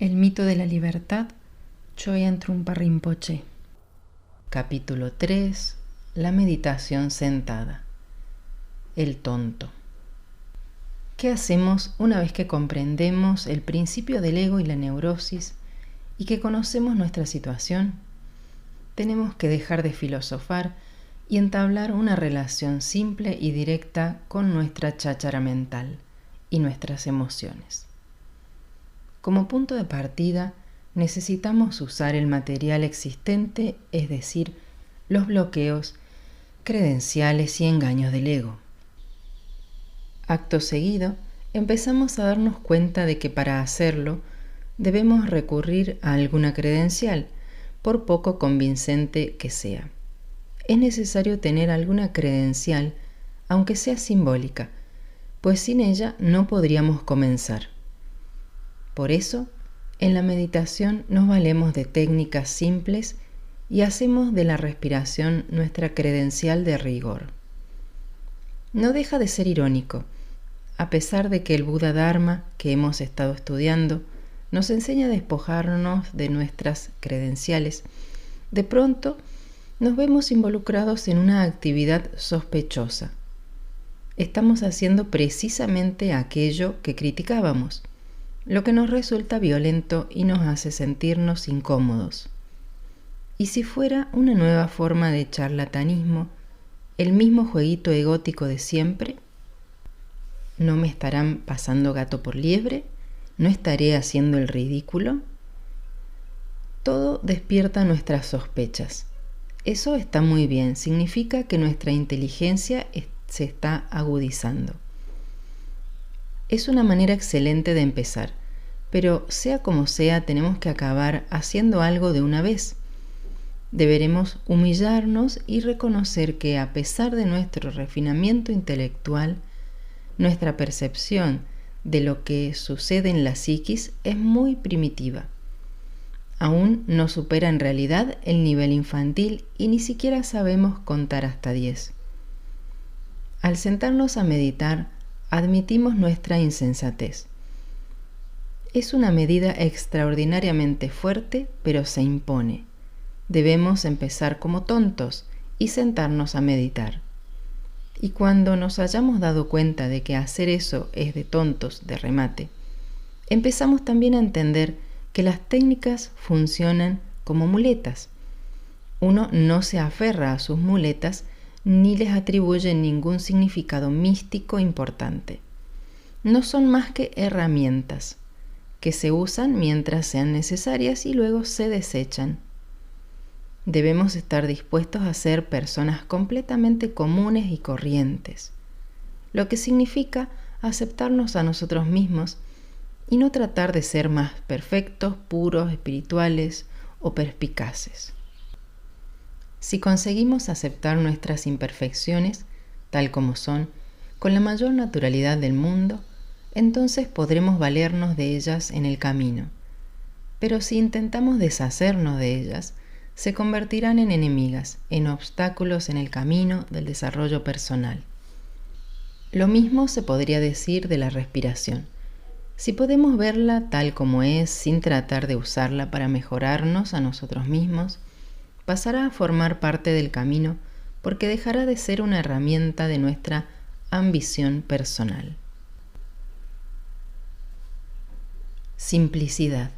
El mito de la libertad, Chogyam Trungpa Rinpoche. Capítulo 3. La meditación sentada. El tonto. ¿Qué hacemos una vez que comprendemos el principio del ego y la neurosis y que conocemos nuestra situación? Tenemos que dejar de filosofar y entablar una relación simple y directa con nuestra cháchara mental y nuestras emociones. Como punto de partida, necesitamos usar el material existente, es decir, los bloqueos, credenciales y engaños del ego. Acto seguido, empezamos a darnos cuenta de que para hacerlo debemos recurrir a alguna credencial, por poco convincente que sea. Es necesario tener alguna credencial, aunque sea simbólica, pues sin ella no podríamos comenzar. Por eso, en la meditación nos valemos de técnicas simples y hacemos de la respiración nuestra credencial de rigor. No deja de ser irónico, a pesar de que el Buda Dharma que hemos estado estudiando nos enseña a despojarnos de nuestras credenciales, de pronto nos vemos involucrados en una actividad sospechosa. Estamos haciendo precisamente aquello que criticábamos, lo que nos resulta violento y nos hace sentirnos incómodos. ¿Y si fuera una nueva forma de charlatanismo, el mismo jueguito egótico de siempre? ¿No me estarán pasando gato por liebre? ¿No estaré haciendo el ridículo? Todo despierta nuestras sospechas. Eso está muy bien, significa que nuestra inteligencia se está agudizando. Es una manera excelente de empezar, pero sea como sea, tenemos que acabar haciendo algo de una vez. Deberemos humillarnos y reconocer que a pesar de nuestro refinamiento intelectual, nuestra percepción de lo que sucede en la psiquis es muy primitiva. Aún no supera en realidad el nivel infantil y ni siquiera sabemos contar hasta 10. Al sentarnos a meditar, admitimos nuestra insensatez. Es una medida extraordinariamente fuerte, pero se impone. Debemos empezar como tontos y sentarnos a meditar. Y cuando nos hayamos dado cuenta de que hacer eso es de tontos de remate, empezamos también a entender que las técnicas funcionan como muletas. Uno no se aferra a sus muletas ni les atribuye ningún significado místico importante. No son más que herramientas que se usan mientras sean necesarias y luego se desechan. Debemos estar dispuestos a ser personas completamente comunes y corrientes, lo que significa aceptarnos a nosotros mismos y no tratar de ser más perfectos, puros, espirituales o perspicaces. Si conseguimos aceptar nuestras imperfecciones, tal como son, con la mayor naturalidad del mundo, entonces podremos valernos de ellas en el camino. Pero si intentamos deshacernos de ellas, se convertirán en enemigas, en obstáculos en el camino del desarrollo personal. Lo mismo se podría decir de la respiración. Si podemos verla tal como es, sin tratar de usarla para mejorarnos a nosotros mismos, pasará a formar parte del camino porque dejará de ser una herramienta de nuestra ambición personal. Simplicidad.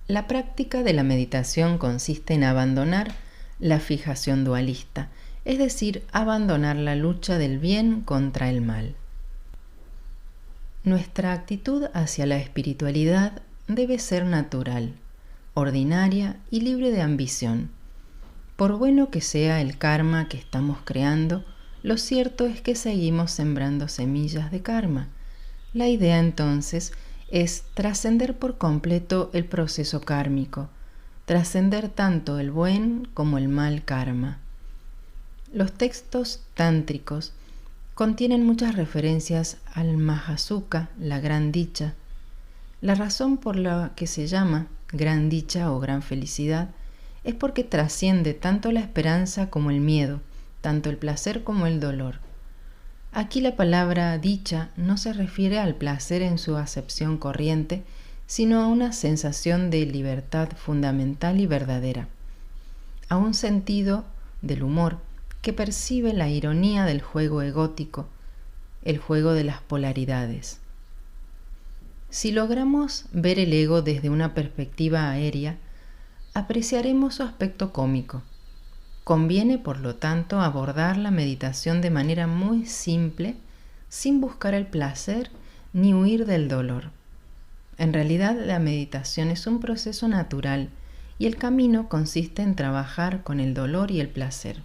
La práctica de la meditación consiste en abandonar la fijación dualista, es decir, abandonar la lucha del bien contra el mal. Nuestra actitud hacia la espiritualidad debe ser natural, ordinaria y libre de ambición. Por bueno que sea el karma que estamos creando, lo cierto es que seguimos sembrando semillas de karma. La idea entonces es trascender por completo el proceso kármico, trascender tanto el buen como el mal karma. Los textos tántricos contienen muchas referencias al Mahasukha, la gran dicha. La razón por la que se llama gran dicha o gran felicidad es porque trasciende tanto la esperanza como el miedo, tanto el placer como el dolor. Aquí la palabra dicha no se refiere al placer en su acepción corriente, sino a una sensación de libertad fundamental y verdadera, a un sentido del humor que percibe la ironía del juego egótico, el juego de las polaridades. Si logramos ver el ego desde una perspectiva aérea, apreciaremos su aspecto cómico. Conviene, por lo tanto, abordar la meditación de manera muy simple, sin buscar el placer ni huir del dolor. En realidad, la meditación es un proceso natural y el camino consiste en trabajar con el dolor y el placer.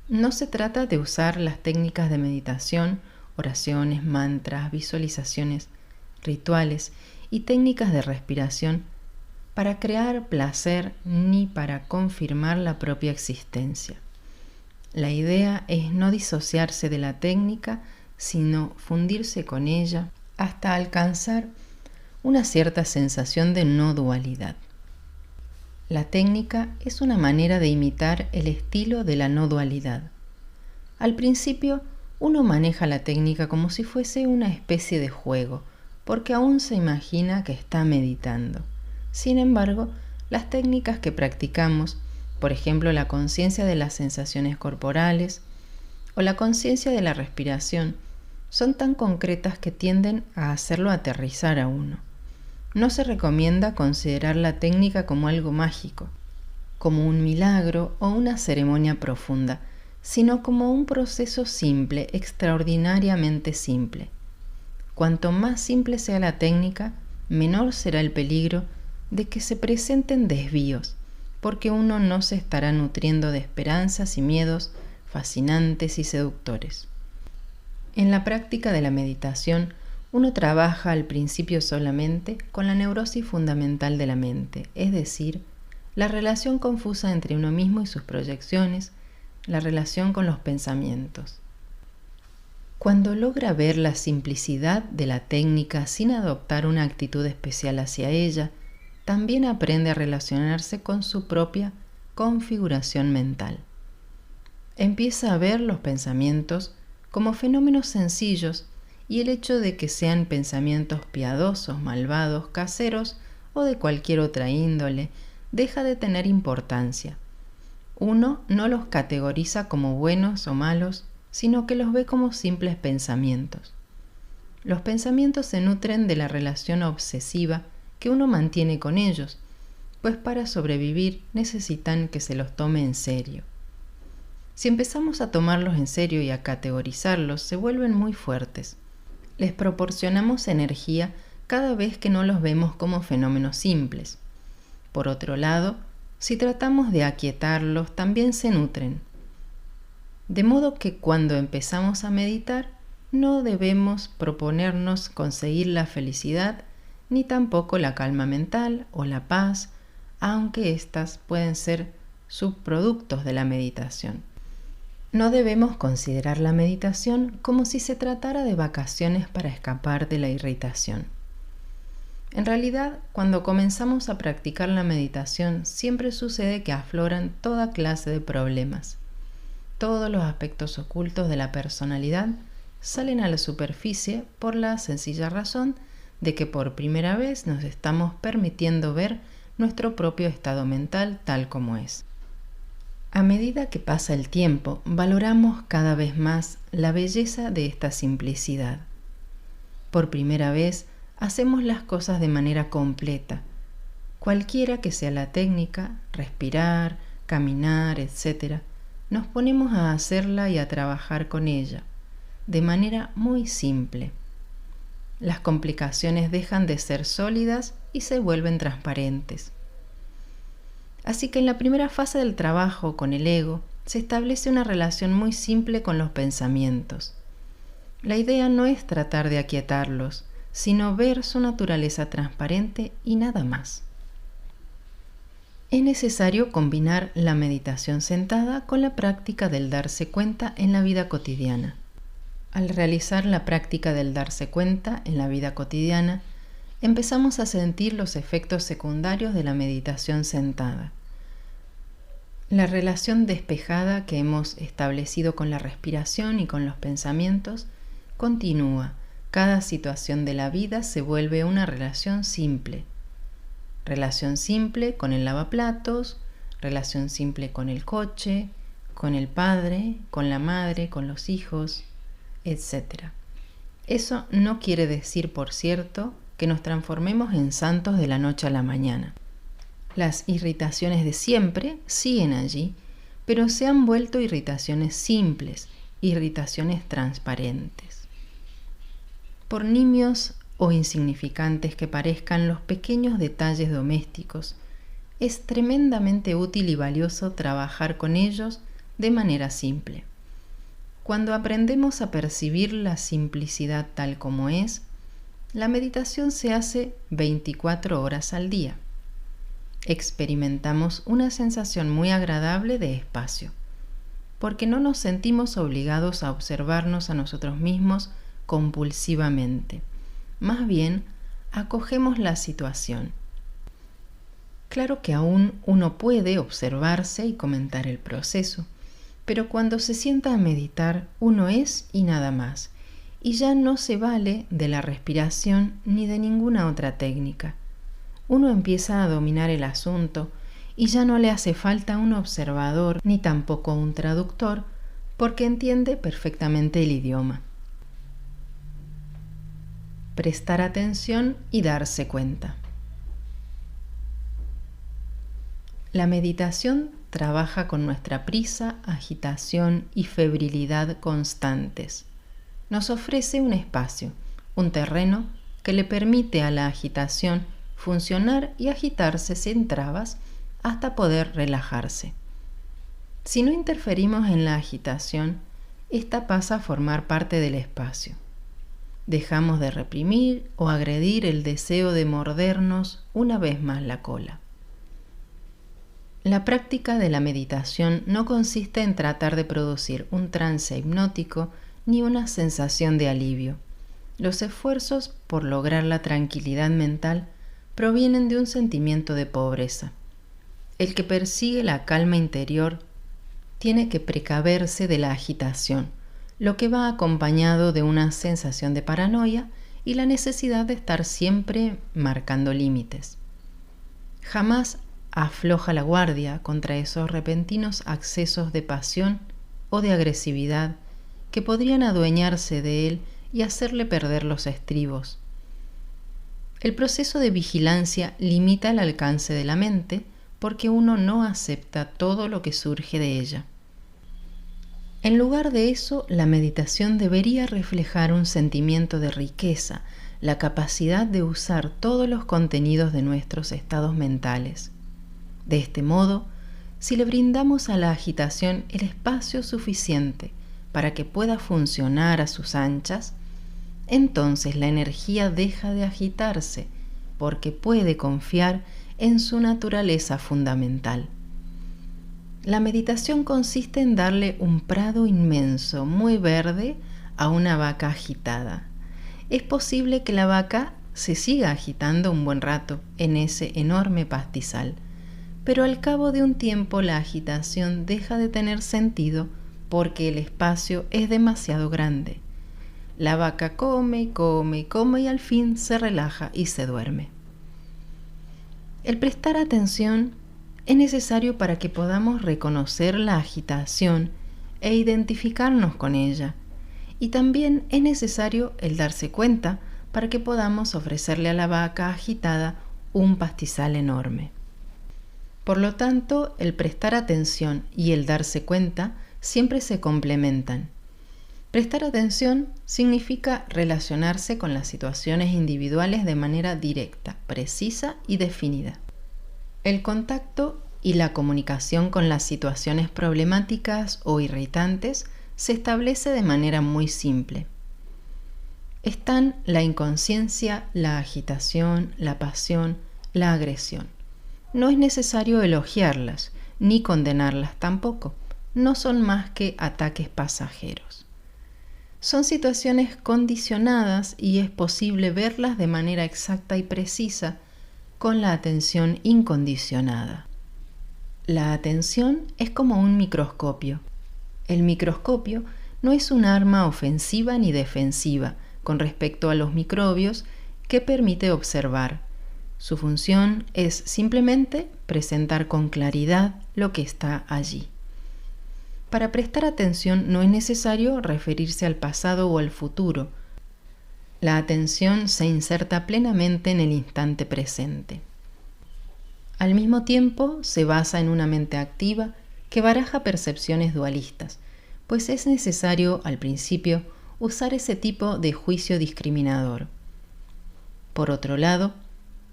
No se trata de usar las técnicas de meditación, oraciones, mantras, visualizaciones, rituales y técnicas de respiración para crear placer ni para confirmar la propia existencia. La idea es no disociarse de la técnica, sino fundirse con ella hasta alcanzar una cierta sensación de no dualidad. La técnica es una manera de imitar el estilo de la no dualidad. Al principio, uno maneja la técnica como si fuese una especie de juego, porque aún se imagina que está meditando. Sin embargo, las técnicas que practicamos, por ejemplo la conciencia de las sensaciones corporales o la conciencia de la respiración, son tan concretas que tienden a hacerlo aterrizar a uno. No se recomienda considerar la técnica como algo mágico, como un milagro o una ceremonia profunda, sino como un proceso simple, extraordinariamente simple. Cuanto más simple sea la técnica, menor será el peligro de que se presenten desvíos, porque uno no se estará nutriendo de esperanzas y miedos fascinantes y seductores. En la práctica de la meditación, uno trabaja al principio solamente con la neurosis fundamental de la mente, es decir, la relación confusa entre uno mismo y sus proyecciones, la relación con los pensamientos. Cuando logra ver la simplicidad de la técnica sin adoptar una actitud especial hacia ella, también aprende a relacionarse con su propia configuración mental. Empieza a ver los pensamientos como fenómenos sencillos y el hecho de que sean pensamientos piadosos, malvados, caseros o de cualquier otra índole deja de tener importancia. Uno no los categoriza como buenos o malos, sino que los ve como simples pensamientos. Los pensamientos se nutren de la relación obsesiva que uno mantiene con ellos, pues para sobrevivir necesitan que se los tome en serio. Si empezamos a tomarlos en serio y a categorizarlos, se vuelven muy fuertes. Les proporcionamos energía cada vez que no los vemos como fenómenos simples. Por otro lado, si tratamos de aquietarlos, también se nutren. De modo que cuando empezamos a meditar, no debemos proponernos conseguir la felicidad, ni tampoco la calma mental o la paz, aunque éstas pueden ser subproductos de la meditación. No debemos considerar la meditación como si se tratara de vacaciones para escapar de la irritación. En realidad, cuando comenzamos a practicar la meditación, siempre sucede que afloran toda clase de problemas. Todos los aspectos ocultos de la personalidad salen a la superficie por la sencilla razón de que por primera vez nos estamos permitiendo ver nuestro propio estado mental tal como es. A medida que pasa el tiempo, valoramos cada vez más la belleza de esta simplicidad. Por primera vez, hacemos las cosas de manera completa. Cualquiera que sea la técnica, respirar, caminar, etc., nos ponemos a hacerla y a trabajar con ella, de manera muy simple. Las complicaciones dejan de ser sólidas y se vuelven transparentes. Así que en la primera fase del trabajo con el ego se establece una relación muy simple con los pensamientos. La idea no es tratar de aquietarlos, sino ver su naturaleza transparente y nada más. Es necesario combinar la meditación sentada con la práctica del darse cuenta en la vida cotidiana. Al realizar la práctica del darse cuenta en la vida cotidiana, empezamos a sentir los efectos secundarios de la meditación sentada. La relación despejada que hemos establecido con la respiración y con los pensamientos continúa. Cada situación de la vida se vuelve una relación simple. Relación simple con el lavaplatos, relación simple con el coche, con el padre, con la madre, con los hijos, etc. Eso no quiere decir, por cierto, que nos transformemos en santos de la noche a la mañana. Las irritaciones de siempre siguen allí, pero se han vuelto irritaciones simples, irritaciones transparentes. Por nimios o insignificantes que parezcan los pequeños detalles domésticos, es tremendamente útil y valioso trabajar con ellos de manera simple. Cuando aprendemos a percibir la simplicidad tal como es, la meditación se hace 24 horas al día. Experimentamos una sensación muy agradable de espacio, porque no nos sentimos obligados a observarnos a nosotros mismos compulsivamente. Más bien, acogemos la situación. Claro que aún uno puede observarse y comentar el proceso, pero cuando se sienta a meditar, uno es y nada más, y ya no se vale de la respiración ni de ninguna otra técnica. Uno empieza a dominar el asunto y ya no le hace falta un observador ni tampoco un traductor, porque entiende perfectamente el idioma. Prestar atención y darse cuenta. La meditación trabaja con nuestra prisa, agitación y febrilidad constantes. Nos ofrece un espacio, un terreno que le permite a la agitación funcionar y agitarse sin trabas hasta poder relajarse. Si no interferimos en la agitación, esta pasa a formar parte del espacio. Dejamos de reprimir o agredir el deseo de mordernos una vez más la cola. La práctica de la meditación no consiste en tratar de producir un trance hipnótico ni una sensación de alivio. Los esfuerzos por lograr la tranquilidad mental provienen de un sentimiento de pobreza. El que persigue la calma interior tiene que precaverse de la agitación, lo que va acompañado de una sensación de paranoia y la necesidad de estar siempre marcando límites. Jamás afloja la guardia contra esos repentinos accesos de pasión o de agresividad que podrían adueñarse de él y hacerle perder los estribos. El proceso de vigilancia limita el alcance de la mente porque uno no acepta todo lo que surge de ella. En lugar de eso, la meditación debería reflejar un sentimiento de riqueza, la capacidad de usar todos los contenidos de nuestros estados mentales. De este modo, si le brindamos a la agitación el espacio suficiente para que pueda funcionar a sus anchas, entonces la energía deja de agitarse porque puede confiar en su naturaleza fundamental. La meditación consiste en darle un prado inmenso, muy verde, a una vaca agitada. Es posible que la vaca se siga agitando un buen rato en ese enorme pastizal, pero al cabo de un tiempo la agitación deja de tener sentido porque el espacio es demasiado grande. La vaca come, come, come y al fin se relaja y se duerme. El prestar atención es necesario para que podamos reconocer la agitación e identificarnos con ella. Y también es necesario el darse cuenta para que podamos ofrecerle a la vaca agitada un pastizal enorme. Por lo tanto, el prestar atención y el darse cuenta siempre se complementan. Prestar atención significa relacionarse con las situaciones individuales de manera directa, precisa y definida. El contacto y la comunicación con las situaciones problemáticas o irritantes se establece de manera muy simple. Están la inconsciencia, la agitación, la pasión, la agresión. No es necesario elogiarlas, ni condenarlas tampoco. No son más que ataques pasajeros. Son situaciones condicionadas y es posible verlas de manera exacta y precisa con la atención incondicionada. La atención es como un microscopio. El microscopio no es un arma ofensiva ni defensiva con respecto a los microbios que permite observar. Su función es simplemente presentar con claridad lo que está allí. Para prestar atención no es necesario referirse al pasado o al futuro. La atención se inserta plenamente en el instante presente. Al mismo tiempo, se basa en una mente activa que baraja percepciones dualistas, pues es necesario, al principio, usar ese tipo de juicio discriminador. Por otro lado,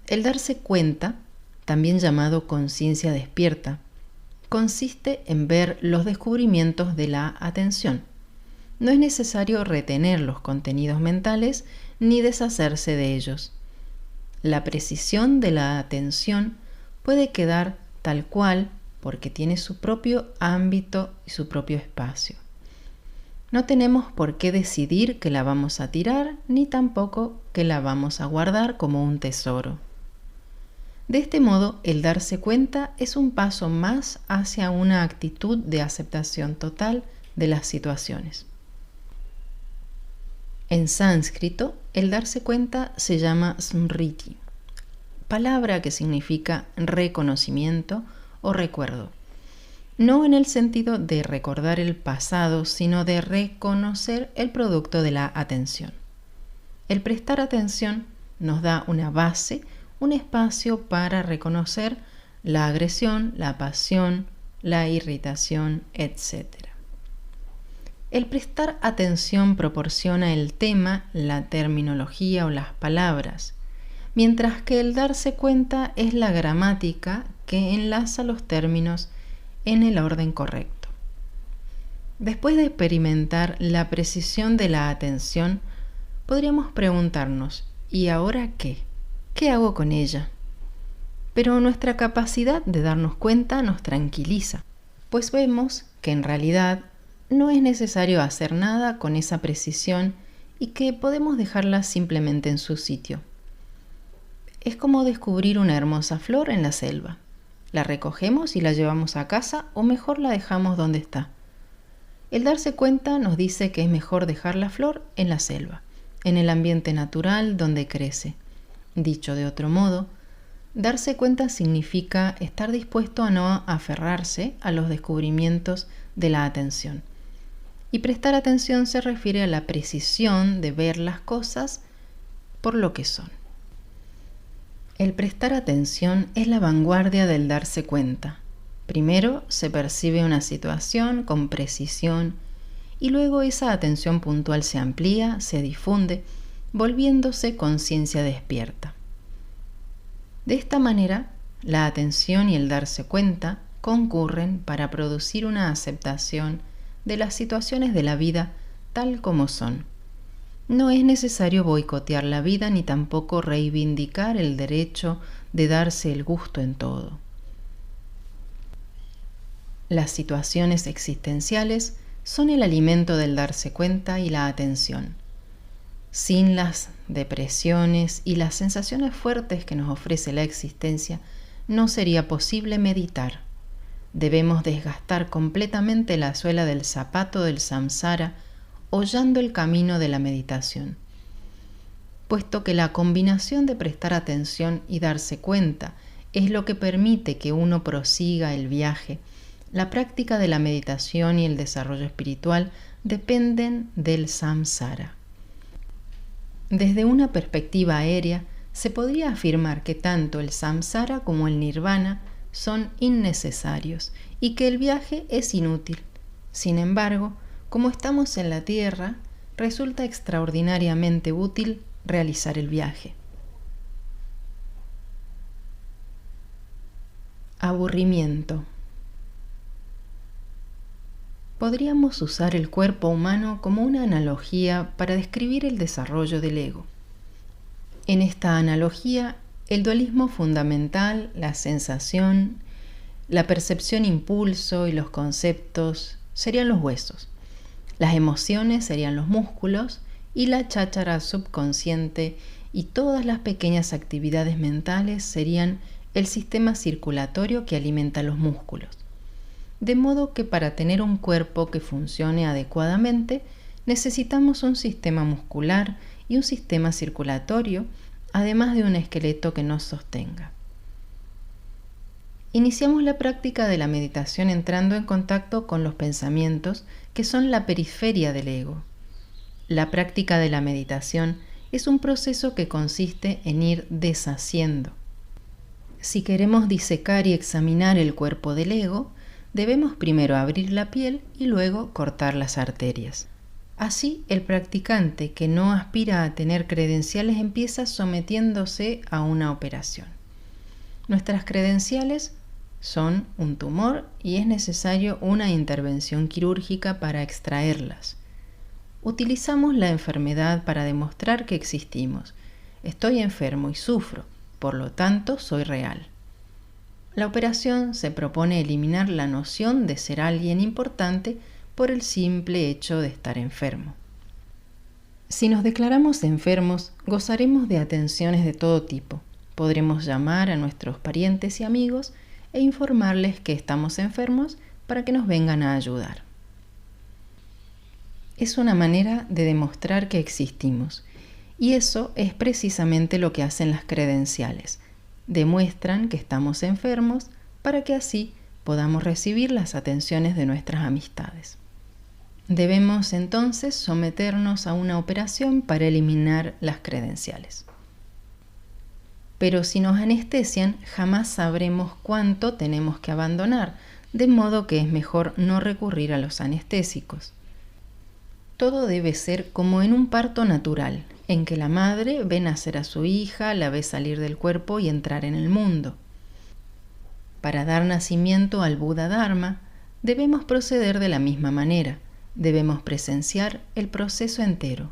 el darse cuenta, también llamado conciencia despierta, consiste en ver los descubrimientos de la atención. No es necesario retener los contenidos mentales ni deshacerse de ellos. La precisión de la atención puede quedar tal cual porque tiene su propio ámbito y su propio espacio. No tenemos por qué decidir que la vamos a tirar ni tampoco que la vamos a guardar como un tesoro. De este modo, el darse cuenta es un paso más hacia una actitud de aceptación total de las situaciones. En sánscrito, el darse cuenta se llama smriti, palabra que significa reconocimiento o recuerdo. No en el sentido de recordar el pasado, sino de reconocer el producto de la atención. El prestar atención nos da una base, un espacio para reconocer la agresión, la pasión, la irritación, etc. El prestar atención proporciona el tema, la terminología o las palabras, mientras que el darse cuenta es la gramática que enlaza los términos en el orden correcto. Después de experimentar la precisión de la atención, podríamos preguntarnos, ¿y ahora qué? ¿Qué hago con ella? Pero nuestra capacidad de darnos cuenta nos tranquiliza, pues vemos que en realidad no es necesario hacer nada con esa precisión y que podemos dejarla simplemente en su sitio. Es como descubrir una hermosa flor en la selva. La recogemos y la llevamos a casa o mejor la dejamos donde está. El darse cuenta nos dice que es mejor dejar la flor en la selva, en el ambiente natural donde crece. Dicho de otro modo, darse cuenta significa estar dispuesto a no aferrarse a los descubrimientos de la atención. Y prestar atención se refiere a la precisión de ver las cosas por lo que son. El prestar atención es la vanguardia del darse cuenta. Primero se percibe una situación con precisión y luego esa atención puntual se amplía, se difunde, volviéndose conciencia despierta. De esta manera, la atención y el darse cuenta concurren para producir una aceptación de las situaciones de la vida tal como son. No es necesario boicotear la vida ni tampoco reivindicar el derecho de darse el gusto en todo. Las situaciones existenciales son el alimento del darse cuenta y la atención. Sin las depresiones y las sensaciones fuertes que nos ofrece la existencia, no sería posible meditar. Debemos desgastar completamente la suela del zapato del samsara, hollando el camino de la meditación. Puesto que la combinación de prestar atención y darse cuenta es lo que permite que uno prosiga el viaje, la práctica de la meditación y el desarrollo espiritual dependen del samsara. Desde una perspectiva aérea, se podría afirmar que tanto el samsara como el nirvana son innecesarios y que el viaje es inútil. Sin embargo, como estamos en la Tierra, resulta extraordinariamente útil realizar el viaje. Aburrimiento. Podríamos usar el cuerpo humano como una analogía para describir el desarrollo del ego. En esta analogía, el dualismo fundamental, la sensación, la percepción impulso y los conceptos serían los huesos. Las emociones serían los músculos y la cháchara subconsciente y todas las pequeñas actividades mentales serían el sistema circulatorio que alimenta los músculos. De modo que para tener un cuerpo que funcione adecuadamente, necesitamos un sistema muscular y un sistema circulatorio, además de un esqueleto que nos sostenga. Iniciamos la práctica de la meditación entrando en contacto con los pensamientos que son la periferia del ego. La práctica de la meditación es un proceso que consiste en ir deshaciendo. Si queremos disecar y examinar el cuerpo del ego, debemos primero abrir la piel y luego cortar las arterias. Así, el practicante que no aspira a tener credenciales empieza sometiéndose a una operación. Nuestras credenciales son un tumor y es necesario una intervención quirúrgica para extraerlas. Utilizamos la enfermedad para demostrar que existimos. Estoy enfermo y sufro, por lo tanto soy real. La operación se propone eliminar la noción de ser alguien importante por el simple hecho de estar enfermo. Si nos declaramos enfermos, gozaremos de atenciones de todo tipo. Podremos llamar a nuestros parientes y amigos e informarles que estamos enfermos para que nos vengan a ayudar. Es una manera de demostrar que existimos, y eso es precisamente lo que hacen las credenciales. Demuestran que estamos enfermos para que así podamos recibir las atenciones de nuestras amistades. Debemos entonces someternos a una operación para eliminar las credenciales. Pero si nos anestesian, jamás sabremos cuánto tenemos que abandonar, de modo que es mejor no recurrir a los anestésicos. Todo debe ser como en un parto natural, en que la madre ve nacer a su hija, la ve salir del cuerpo y entrar en el mundo. Para dar nacimiento al Buda Dharma, debemos proceder de la misma manera. Debemos presenciar el proceso entero.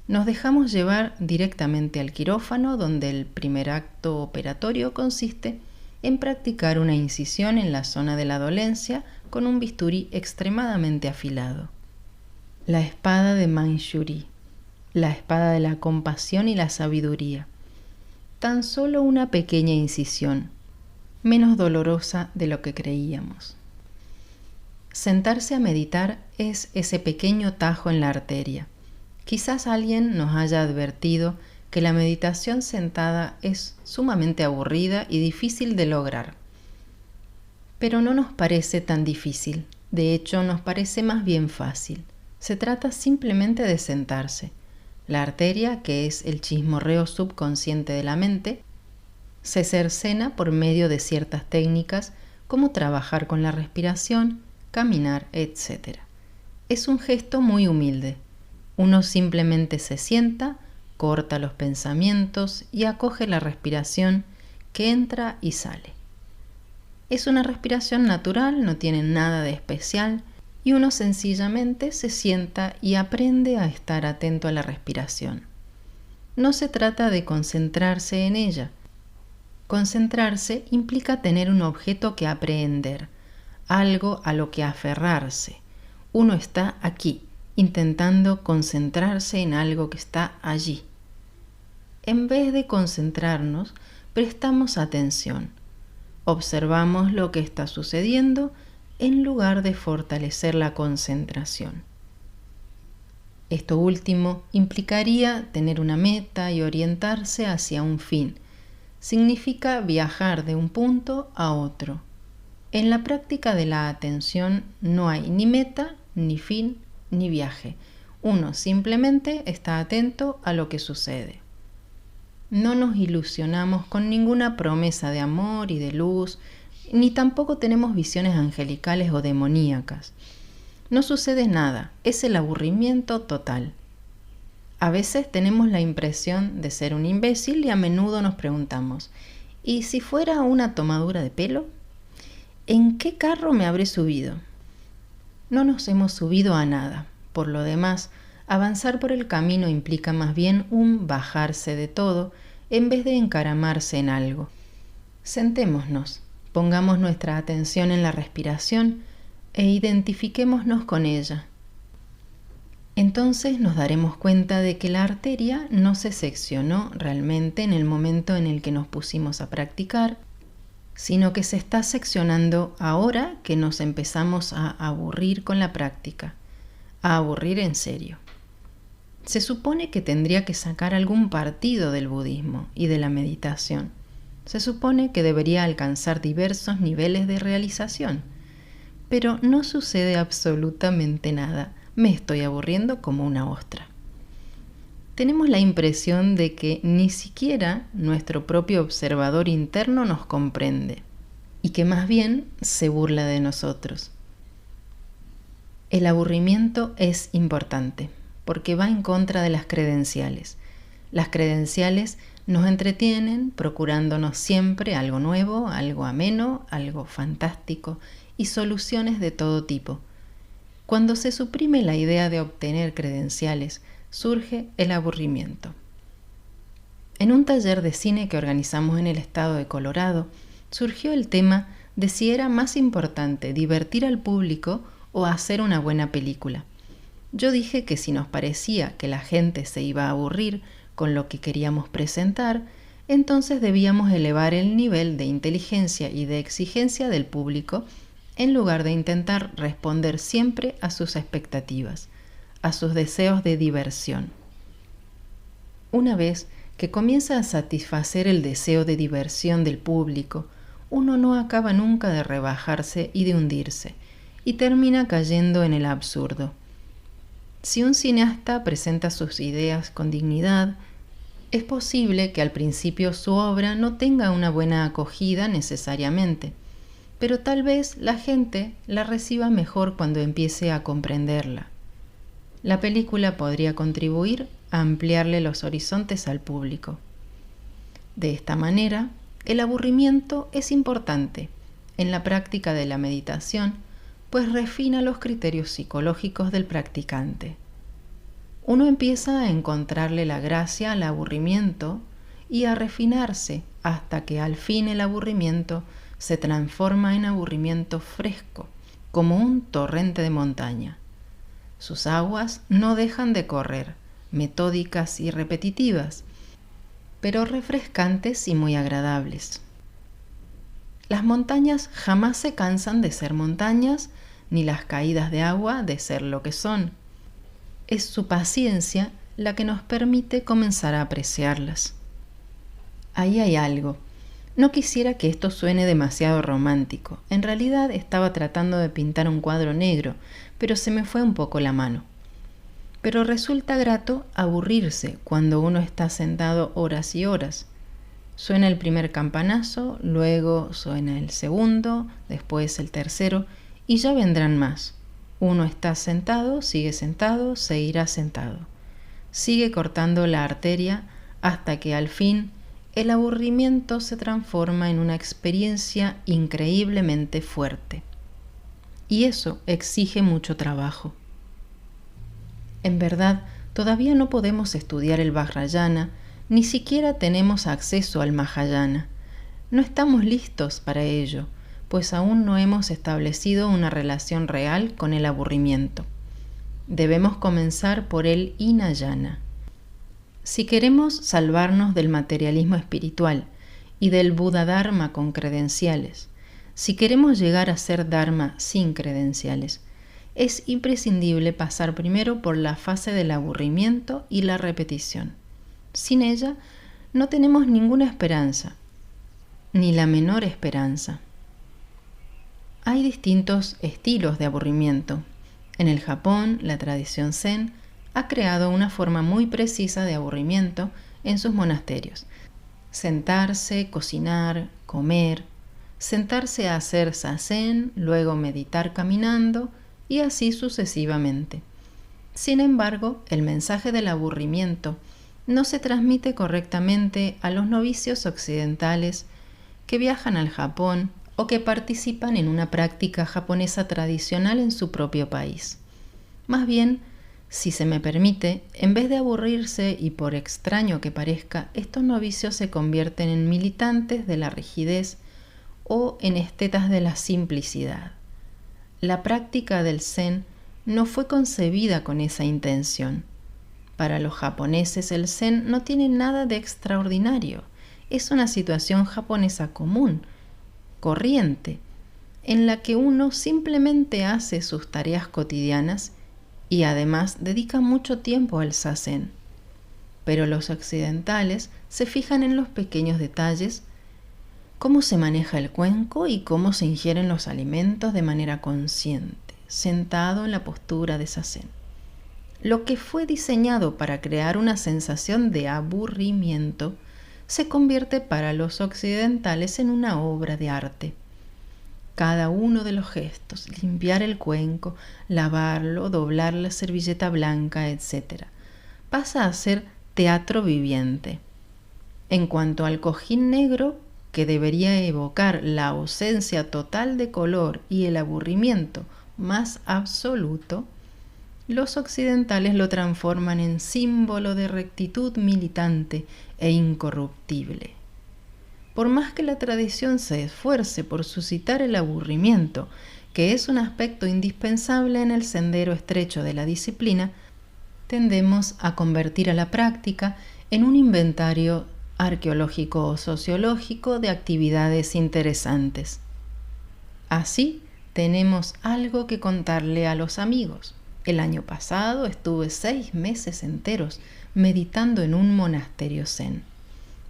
Nos dejamos llevar directamente al quirófano, donde el primer acto operatorio consiste en practicar una incisión en la zona de la dolencia con un bisturí extremadamente afilado. La espada de Manjuri, la espada de la compasión y la sabiduría. Tan solo una pequeña incisión, menos dolorosa de lo que creíamos. Sentarse a meditar es ese pequeño tajo en la arteria. Quizás alguien nos haya advertido que la meditación sentada es sumamente aburrida y difícil de lograr. Pero no nos parece tan difícil, de hecho nos parece más bien fácil. Se trata simplemente de sentarse. La arteria, que es el chismorreo subconsciente de la mente, se cercena por medio de ciertas técnicas como trabajar con la respiración, caminar, etc. Es un gesto muy humilde. Uno simplemente se sienta, corta los pensamientos y acoge la respiración que entra y sale. Es una respiración natural, no tiene nada de especial, y uno sencillamente se sienta y aprende a estar atento a la respiración. No se trata de concentrarse en ella. Concentrarse implica tener un objeto que aprehender, algo a lo que aferrarse. Uno está aquí, intentando concentrarse en algo que está allí. En vez de concentrarnos, prestamos atención. Observamos lo que está sucediendo en lugar de fortalecer la concentración. Esto último implicaría tener una meta y orientarse hacia un fin. Significa viajar de un punto a otro. En la práctica de la atención no hay ni meta, ni fin, ni viaje. Uno simplemente está atento a lo que sucede. No nos ilusionamos con ninguna promesa de amor y de luz, ni tampoco tenemos visiones angelicales o demoníacas. No sucede nada, es el aburrimiento total. A veces tenemos la impresión de ser un imbécil y a menudo nos preguntamos, ¿y si fuera una tomadura de pelo? ¿En qué carro me habré subido? No nos hemos subido a nada. Por lo demás, avanzar por el camino implica más bien un bajarse de todo en vez de encaramarse en algo. Sentémonos. Pongamos nuestra atención en la respiración e identifiquémonos con ella. Entonces nos daremos cuenta de que la arteria no se seccionó realmente en el momento en el que nos pusimos a practicar, sino que se está seccionando ahora que nos empezamos a aburrir con la práctica, a aburrir en serio. Se supone que tendría que sacar algún partido del budismo y de la meditación. Se supone que debería alcanzar diversos niveles de realización, pero no sucede absolutamente nada. Me estoy aburriendo como una ostra. Tenemos la impresión de que ni siquiera nuestro propio observador interno nos comprende y que más bien se burla de nosotros. El aburrimiento es importante porque va en contra de las credenciales. Las credenciales nos entretienen procurándonos siempre algo nuevo, algo ameno, algo fantástico y soluciones de todo tipo. Cuando se suprime la idea de obtener credenciales, surge el aburrimiento. En un taller de cine que organizamos en el estado de Colorado, surgió el tema de si era más importante divertir al público o hacer una buena película. Yo dije que si nos parecía que la gente se iba a aburrir con lo que queríamos presentar, entonces debíamos elevar el nivel de inteligencia y de exigencia del público en lugar de intentar responder siempre a sus expectativas, a sus deseos de diversión. Una vez que comienza a satisfacer el deseo de diversión del público, uno no acaba nunca de rebajarse y de hundirse, y termina cayendo en el absurdo. Si un cineasta presenta sus ideas con dignidad, es posible que al principio su obra no tenga una buena acogida necesariamente, pero tal vez la gente la reciba mejor cuando empiece a comprenderla. La película podría contribuir a ampliarle los horizontes al público. De esta manera, el aburrimiento es importante en la práctica de la meditación, pues refina los criterios psicológicos del practicante. Uno empieza a encontrarle la gracia al aburrimiento y a refinarse hasta que al fin el aburrimiento se transforma en aburrimiento fresco, como un torrente de montaña. Sus aguas no dejan de correr, metódicas y repetitivas, pero refrescantes y muy agradables. Las montañas jamás se cansan de ser montañas, ni las caídas de agua de ser lo que son. Es su paciencia la que nos permite comenzar a apreciarlas. Ahí hay algo. No quisiera que esto suene demasiado romántico. En realidad estaba tratando de pintar un cuadro negro, pero se me fue un poco la mano. Pero resulta grato aburrirse cuando uno está sentado horas y horas. Suena el primer campanazo, luego suena el segundo, después el tercero, y ya vendrán más. Uno está sentado, seguirá sentado. Sigue cortando la arteria hasta que al fin el aburrimiento se transforma en una experiencia increíblemente fuerte. Y eso exige mucho trabajo. En verdad, todavía no podemos estudiar el Vajrayana, ni siquiera tenemos acceso al Mahayana. No estamos listos para ello, pues aún no hemos establecido una relación real con el aburrimiento. Debemos comenzar por el Hinayana. Si queremos salvarnos del materialismo espiritual y del Buda Dharma con credenciales, si queremos llegar a ser Dharma sin credenciales, es imprescindible pasar primero por la fase del aburrimiento y la repetición. Sin ella, no tenemos ninguna esperanza, ni la menor esperanza. Hay distintos estilos de aburrimiento. En el Japón, la tradición Zen ha creado una forma muy precisa de aburrimiento en sus monasterios. Sentarse, cocinar, comer, sentarse a hacer zazen, luego meditar caminando y así sucesivamente. Sin embargo, el mensaje del aburrimiento no se transmite correctamente a los novicios occidentales que viajan al Japón o que participan en una práctica japonesa tradicional en su propio país. Más bien, si se me permite, en vez de aburrirse y por extraño que parezca, estos novicios se convierten en militantes de la rigidez o en estetas de la simplicidad. La práctica del Zen no fue concebida con esa intención. Para los japoneses el Zen no tiene nada de extraordinario. Es una situación japonesa común. corriente, en la que uno simplemente hace sus tareas cotidianas y además dedica mucho tiempo al zazen. Pero los occidentales se fijan en los pequeños detalles, cómo se maneja el cuenco y cómo se ingieren los alimentos de manera consciente, sentado en la postura de zazen. Lo que fue diseñado para crear una sensación de aburrimiento se convierte para los occidentales en una obra de arte. Cada uno de los gestos, limpiar el cuenco, lavarlo, doblar la servilleta blanca, etc., pasa a ser teatro viviente. En cuanto al cojín negro, que debería evocar la ausencia total de color y el aburrimiento más absoluto, los occidentales lo transforman en símbolo de rectitud militante e incorruptible. Por más que la tradición se esfuerce por suscitar el aburrimiento, que es un aspecto indispensable en el sendero estrecho de la disciplina, tendemos a convertir a la práctica en un inventario arqueológico o sociológico de actividades interesantes. Así, tenemos algo que contarle a los amigos. El año pasado estuve 6 meses enteros meditando en un monasterio zen.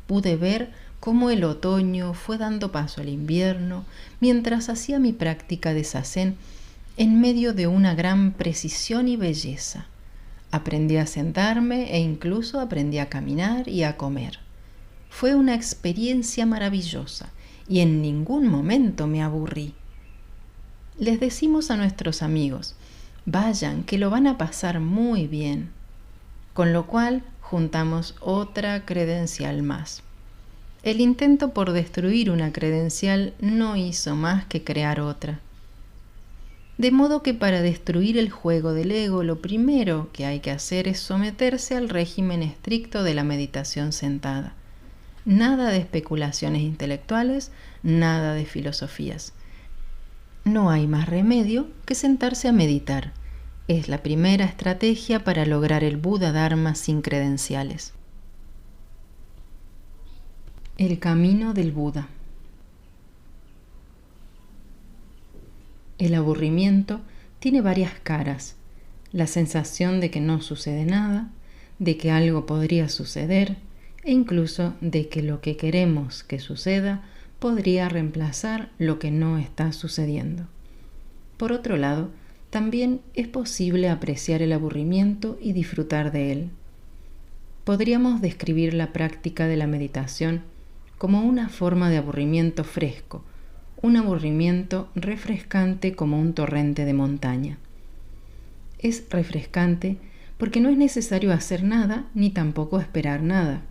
Pude ver cómo el otoño fue dando paso al invierno mientras hacía mi práctica de zazen en medio de una gran precisión y belleza. Aprendí a sentarme e incluso aprendí a caminar y a comer. Fue una experiencia maravillosa y en ningún momento me aburrí. Les decimos a nuestros amigos: vayan, que lo van a pasar muy bien. Con lo cual juntamos otra credencial más. El intento por destruir una credencial no hizo más que crear otra. De modo que para destruir el juego del ego, lo primero que hay que hacer es someterse al régimen estricto de la meditación sentada. Nada de especulaciones intelectuales, nada de filosofías. No hay más remedio que sentarse a meditar. Es la primera estrategia para lograr el Buda Dharma sin credenciales. El camino del Buda. El aburrimiento tiene varias caras: la sensación de que no sucede nada, de que algo podría suceder e incluso de que lo que queremos que suceda podría reemplazar lo que no está sucediendo. Por otro lado, también es posible apreciar el aburrimiento y disfrutar de él. Podríamos describir la práctica de la meditación como una forma de aburrimiento fresco, un aburrimiento refrescante como un torrente de montaña. Es refrescante porque no es necesario hacer nada ni tampoco esperar nada.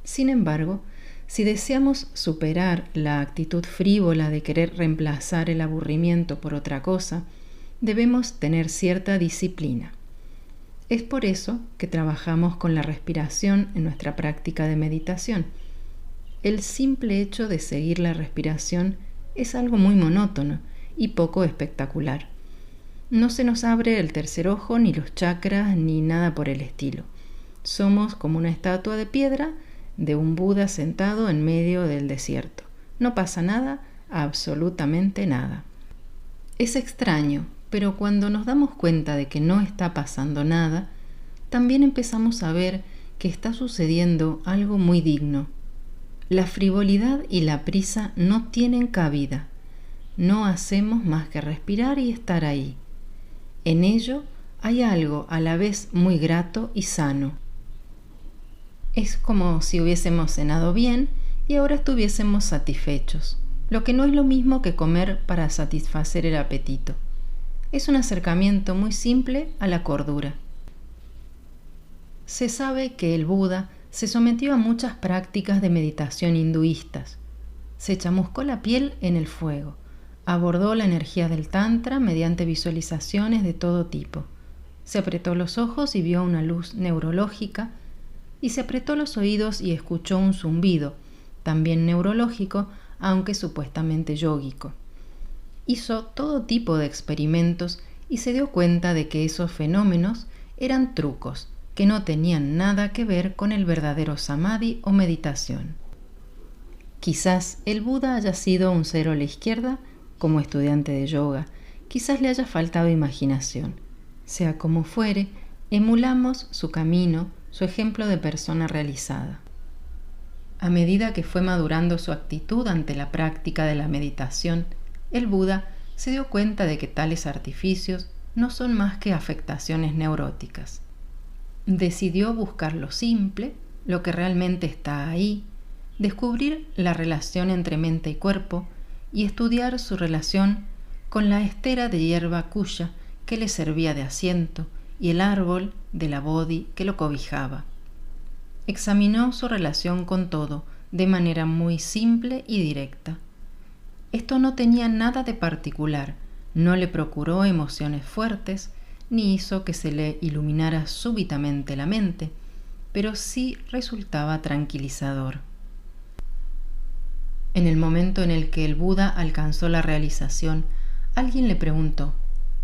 Sin embargo, si deseamos superar la actitud frívola de querer reemplazar el aburrimiento por otra cosa, debemos tener cierta disciplina. Es por eso que trabajamos con la respiración en nuestra práctica de meditación. El simple hecho de seguir la respiración es algo muy monótono y poco espectacular. No se nos abre el tercer ojo, ni los chakras, ni nada por el estilo. Somos como una estatua de piedra de un Buda sentado en medio del desierto. No pasa nada, absolutamente nada. Es extraño, pero cuando nos damos cuenta de que no está pasando nada, también empezamos a ver que está sucediendo algo muy digno. La frivolidad y la prisa no tienen cabida. No hacemos más que respirar y estar ahí. En ello hay algo a la vez muy grato y sano. Es como si hubiésemos cenado bien y ahora estuviésemos satisfechos, lo que no es lo mismo que comer para satisfacer el apetito. Es un acercamiento muy simple a la cordura. Se sabe que el Buda se sometió a muchas prácticas de meditación hinduistas. Se chamuscó la piel en el fuego, abordó la energía del Tantra mediante visualizaciones de todo tipo. Se apretó los ojos y vio una luz neurológica, y se apretó los oídos y escuchó un zumbido, también neurológico, aunque supuestamente yógico. Hizo todo tipo de experimentos y se dio cuenta de que esos fenómenos eran trucos, que no tenían nada que ver con el verdadero samadhi o meditación. Quizás el Buda haya sido un cero a la izquierda como estudiante de yoga, quizás le haya faltado imaginación. Sea como fuere, emulamos su camino, su ejemplo de persona realizada. A medida que fue madurando su actitud ante la práctica de la meditación, el Buda se dio cuenta de que tales artificios no son más que afectaciones neuróticas. Decidió buscar lo simple, lo que realmente está ahí, descubrir la relación entre mente y cuerpo y estudiar su relación con la estera de hierba kuya que le servía de asiento y el árbol de la bodhi que lo cobijaba. Examinó su relación con todo de manera muy simple y directa. Esto no tenía nada de particular, no le procuró emociones fuertes, ni hizo que se le iluminara súbitamente la mente, pero sí resultaba tranquilizador. En el momento en el que el Buda alcanzó la realización, alguien le preguntó: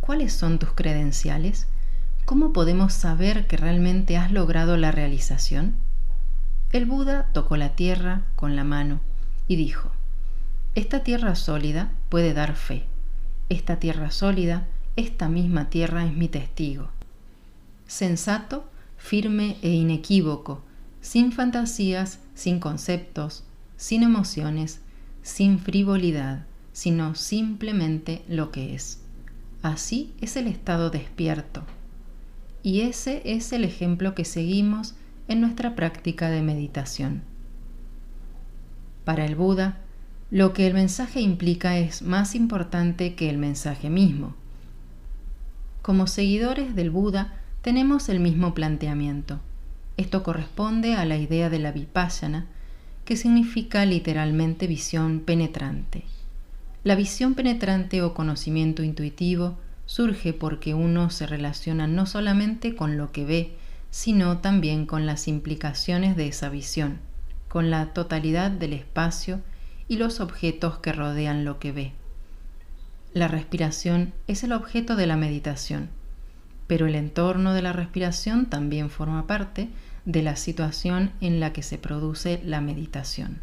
¿cuáles son tus credenciales? ¿Cómo podemos saber que realmente has logrado la realización? El Buda tocó la tierra con la mano y dijo: esta tierra sólida puede dar fe. Esta tierra sólida, esta misma tierra es mi testigo. Sensato, firme e inequívoco, sin fantasías, sin conceptos, sin emociones, sin frivolidad, sino simplemente lo que es. Así es el estado despierto. Y ese es el ejemplo que seguimos en nuestra práctica de meditación. Para el Buda, lo que el mensaje implica es más importante que el mensaje mismo. Como seguidores del Buda, tenemos el mismo planteamiento. Esto corresponde a la idea de la vipassana, que significa literalmente visión penetrante. La visión penetrante o conocimiento intuitivo surge porque uno se relaciona no solamente con lo que ve, sino también con las implicaciones de esa visión, con la totalidad del espacio y los objetos que rodean lo que ve. La respiración es el objeto de la meditación, pero el entorno de la respiración también forma parte de la situación en la que se produce la meditación.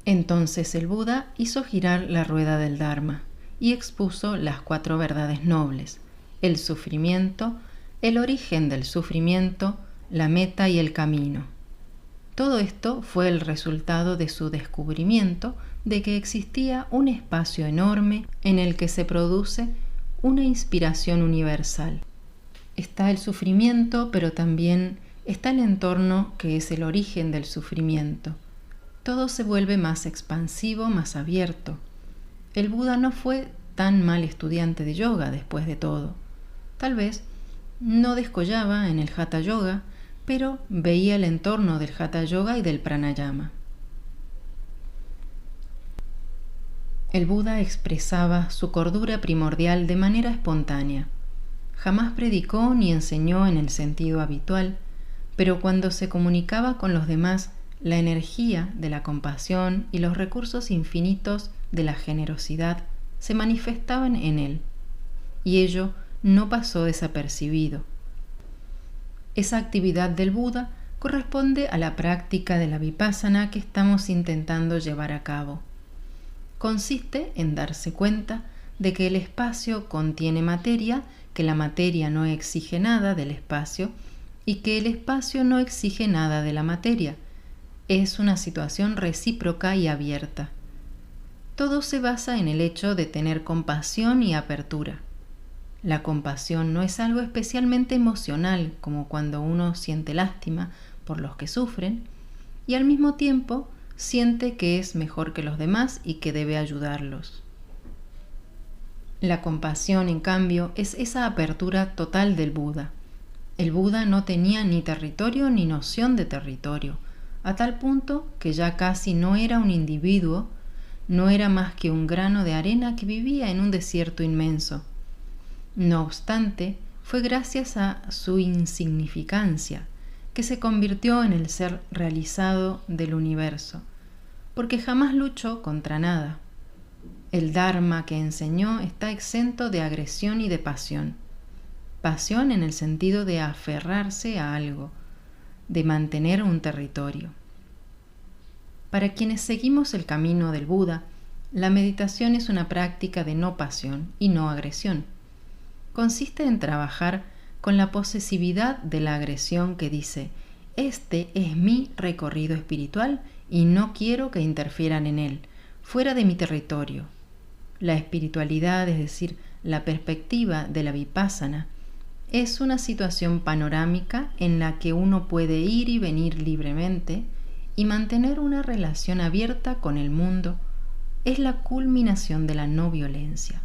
Entonces el Buda hizo girar la rueda del Dharma y expuso las 4 verdades nobles: el sufrimiento, el origen del sufrimiento, la meta y el camino. Todo esto fue el resultado de su descubrimiento de que existía un espacio enorme en el que se produce una inspiración universal. Está el sufrimiento, pero también está el entorno que es el origen del sufrimiento. Todo se vuelve más expansivo, más abierto. El Buda no fue tan mal estudiante de yoga después de todo. Tal vez no descollaba en el Hatha Yoga, pero veía el entorno del Hatha Yoga y del Pranayama. El Buda expresaba su cordura primordial de manera espontánea. Jamás predicó ni enseñó en el sentido habitual, pero cuando se comunicaba con los demás, la energía de la compasión y los recursos infinitos de la generosidad se manifestaban en él, y ello no pasó desapercibido. Esa actividad del Buda corresponde a la práctica de la vipassana que estamos intentando llevar a cabo. Consiste en darse cuenta de que el espacio contiene materia, que la materia no exige nada del espacio y que el espacio no exige nada de la materia. Es una situación recíproca y abierta. Todo se basa en el hecho de tener compasión y apertura. La compasión no es algo especialmente emocional, como cuando uno siente lástima por los que sufren, y al mismo tiempo siente que es mejor que los demás y que debe ayudarlos. La compasión, en cambio, es esa apertura total del Buda. El Buda no tenía ni territorio ni noción de territorio, a tal punto que ya casi no era un individuo, no era más que un grano de arena que vivía en un desierto inmenso. No obstante, fue gracias a su insignificancia que se convirtió en el ser realizado del universo, porque jamás luchó contra nada. El Dharma que enseñó está exento de agresión y de pasión. Pasión en el sentido de aferrarse a algo, de mantener un territorio. Para quienes seguimos el camino del Buda, la meditación es una práctica de no pasión y no agresión. Consiste en trabajar con la posesividad de la agresión que dice: este es mi recorrido espiritual y no quiero que interfieran en él, fuera de mi territorio. La espiritualidad, es decir, la perspectiva de la vipassana, es una situación panorámica en la que uno puede ir y venir libremente y mantener una relación abierta con el mundo. Es la culminación de la no violencia.